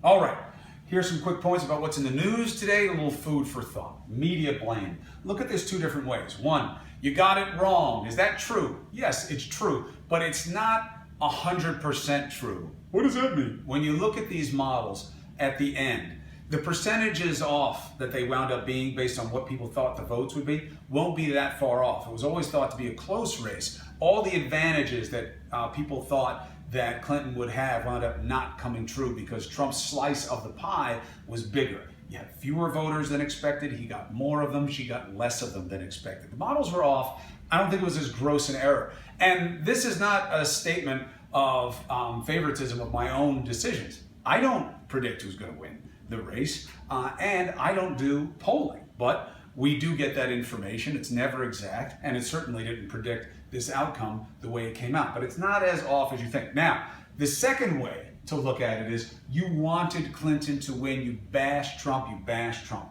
All right, here's some quick points about what's in the news today, a little food for thought. Media blame. Look at this two different ways. One, you got it wrong. Is that true? Yes, it's true, but it's not 100% true. What does that mean? When you look at these models at the end, the percentages off that they wound up being based on what people thought the votes would be won't be that far off. It was always thought to be a close race. All the advantages that people thought that Clinton would have wound up not coming true because Trump's slice of the pie was bigger. You had fewer voters than expected. He got more of them. She got less of them than expected. The models were off. I don't think it was as gross an error. And this is not a statement of favoritism of my own decisions. I don't predict who's going to win the race, and I don't do polling, but we do get that information. It's never exact, and it certainly didn't predict this outcome the way it came out, but it's not as off as you think. Now, the second way to look at it is you wanted Clinton to win, you bashed Trump, you bashed Trump.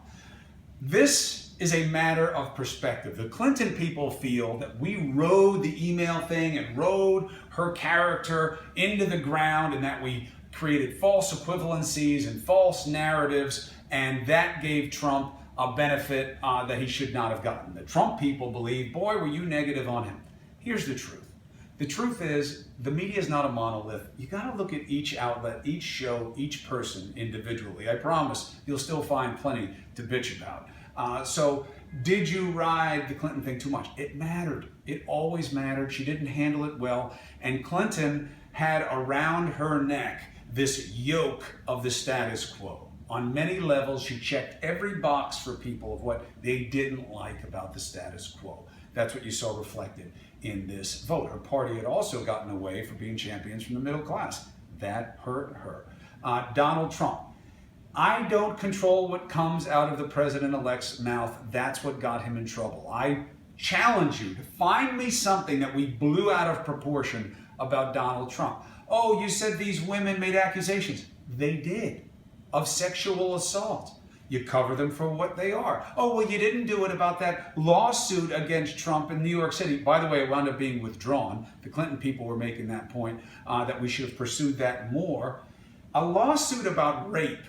This is a matter of perspective. The Clinton people feel that we rode the email thing and rode her character into the ground, and that we created false equivalencies and false narratives, and that gave Trump a benefit that he should not have gotten. The Trump people believe, boy, were you negative on him. Here's the truth. The truth is, the media is not a monolith. You got to look at each outlet, each show, each person individually. I promise you'll still find plenty to bitch about. So did you ride the Clinton thing too much? It mattered. It always mattered. She didn't handle it well. And Clinton had around her neck this yoke of the status quo. On many levels, she checked every box for people of what they didn't like about the status quo. That's what you saw reflected in this vote. Her party had also gotten away from being champions from the middle class. That hurt her. Donald Trump. I don't control what comes out of the president-elect's mouth. That's what got him in trouble. I challenge you to find me something that we blew out of proportion about Donald Trump. Oh, you said these women made accusations. They did, of sexual assault. You cover them for what they are. Oh, well, you didn't do it about that lawsuit against Trump in New York City. By the way, it wound up being withdrawn. The Clinton people were making that point, that we should have pursued that more. A lawsuit about rape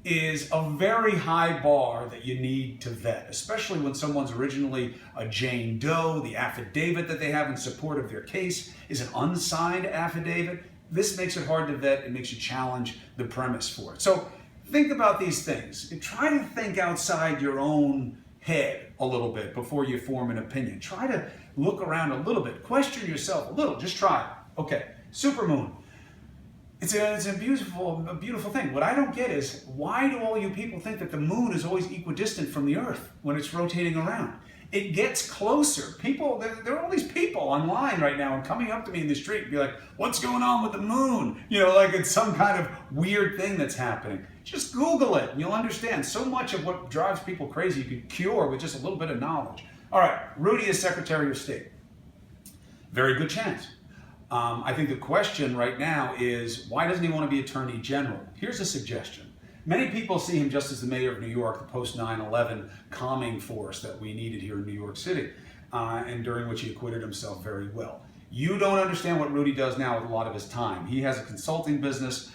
is a very high bar that you need to vet, especially when someone's originally a Jane Doe. The affidavit that they have in support of their case is an unsigned affidavit. This makes it hard to vet. It makes you challenge the premise for it. So think about these things. Try to think outside your own head a little bit before you form an opinion. Try to look around a little bit. Question yourself a little. Just try it. Okay, supermoon. It's a beautiful thing. What I don't get is, why do all you people think that the moon is always equidistant from the Earth when it's rotating around? It gets closer. People, there are all these people online right now and coming up to me in the street and be like, what's going on with the moon? You know, like it's some kind of weird thing that's happening. Just Google it and you'll understand. So much of what drives people crazy you can cure with just a little bit of knowledge. All right, Rudy is Secretary of State. Very good chance. I think the question right now is, why doesn't he want to be Attorney General? Here's a suggestion. Many people see him just as the mayor of New York, the post 9/11 calming force that we needed here in New York City, and during which he acquitted himself very well. You don't understand what Rudy does now with a lot of his time. He has a consulting business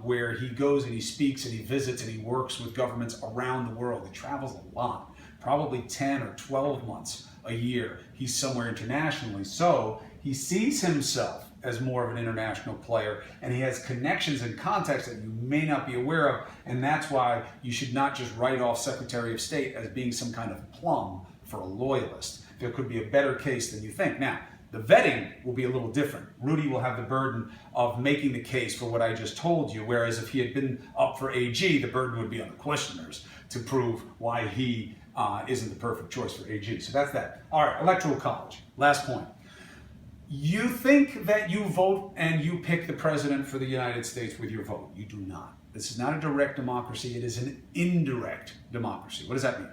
where he goes and he speaks and he visits and he works with governments around the world. He travels a lot, probably 10 or 12 months a year. He's somewhere internationally. So he sees himself as more of an international player, and he has connections and contacts that you may not be aware of, and that's why you should not just write off Secretary of State as being some kind of plum for a loyalist. There could be a better case than you think. Now, the vetting will be a little different. Rudy will have the burden of making the case for what I just told you, whereas if he had been up for AG, the burden would be on the questioners to prove why he isn't the perfect choice for AG. So that's that. All right, Electoral College. Last point. You think that you vote and you pick the president for the United States with your vote. You do not. This is not a direct democracy. It is an indirect democracy. What does that mean?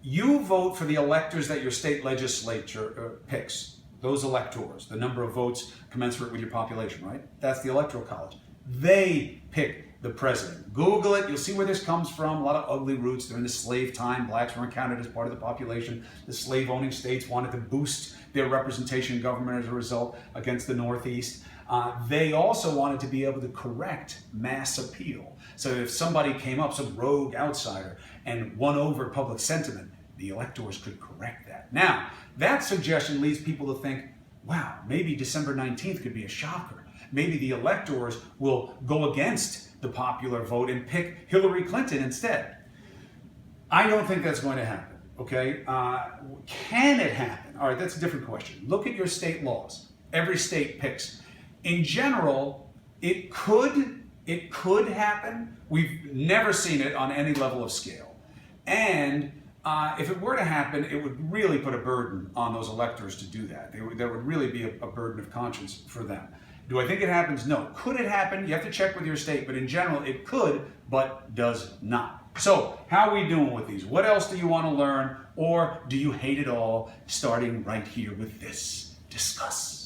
You vote for the electors that your state legislature picks. Those electors, the number of votes commensurate with your population, right? That's the Electoral College. They pick the president. Google it. You'll see where this comes from. A lot of ugly roots. During the slave time, blacks weren't counted as part of the population. The slave-owning states wanted to boost their representation in government as a result against the Northeast. They also wanted to be able to correct mass appeal. So if somebody came up, some rogue outsider, and won over public sentiment, the electors could correct that. Now, that suggestion leads people to think, wow, maybe December 19th could be a shocker. Maybe the electors will go against the popular vote and pick Hillary Clinton instead. I don't think that's going to happen, okay? Can it happen? All right, that's a different question. Look at your state laws. Every state picks. In general, it could happen. We've never seen it on any level of scale. And if it were to happen, it would really put a burden on those electors to do that. There would really be a burden of conscience for them. Do I think it happens? No. Could it happen? You have to check with your state, but in general, it could, but does not. So, how are we doing with these? What else do you want to learn, or do you hate it all? Starting right here with this. Discuss.